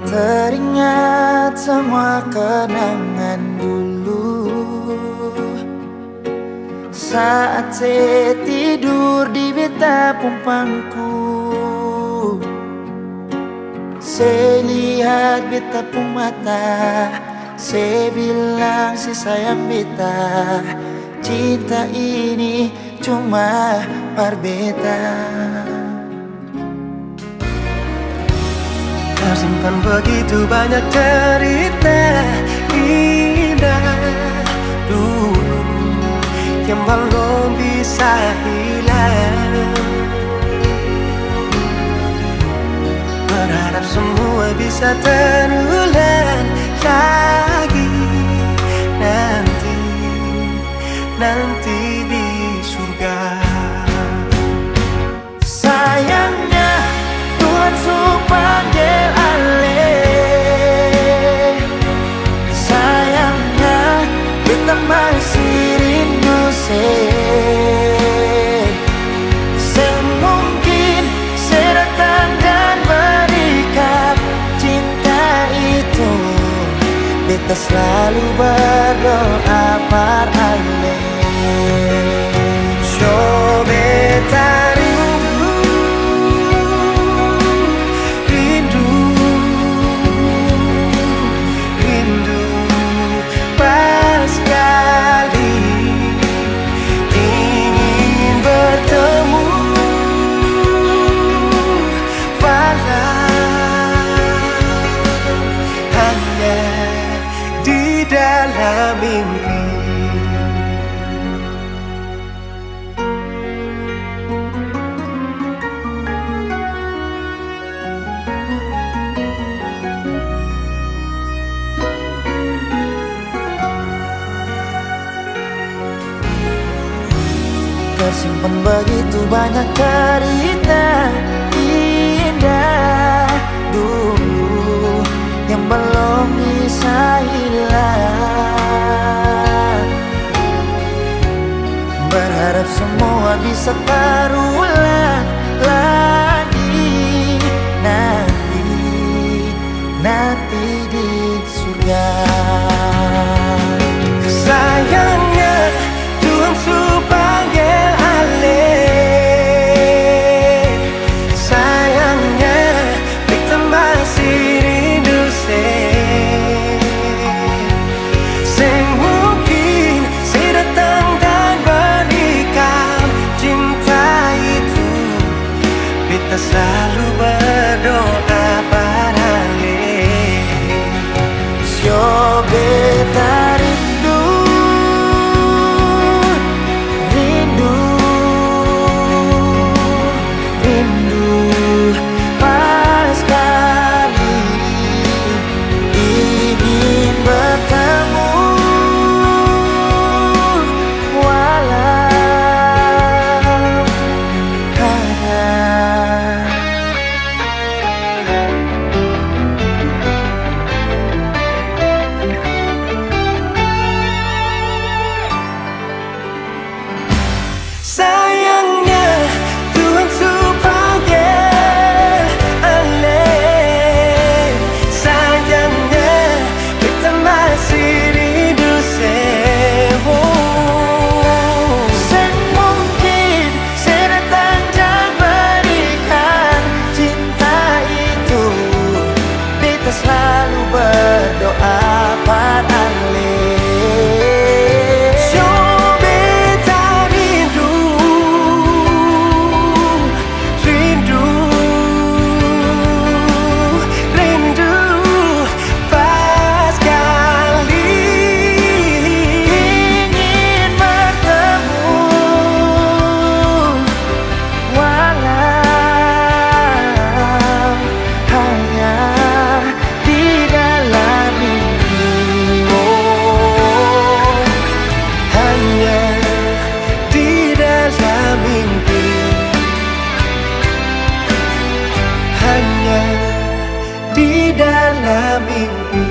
Teringat semua kenangan dulu saat saya tidur di beta pumpangku. Saya lihat beta pung mata, saya bilang si sayang beta, cinta ini cuma par beta. Tersimpan begitu banyak cerita indah dulu yang belum bisa hilang. Berharap semua bisa terulang lagi nanti di surga. Sayangnya Tuhan sudah panggil ale. Sayangnya kita masih rindu semungkin saya datang dan berikan cinta itu. Beta selalu berdoa par ale. So beta dalam mimpi. Tersimpan begitu banyak cerita indah dulu yang belum bisa hilang. Berharap semua bisa terulang lagi nanti di surga. Sayangnya Tuhan sudah panggil ale. Sayangnya kita masih rindu semungkin saya datang dan berikan cinta itu. Kita selalu berdoa pada ale. Sio beta selalu berdoa pada ale. So beta rindu pas kali ingin bertemu walau hanya di dalam mimpi. hanya di dalam mimpi. Hanya di dalam mimpi.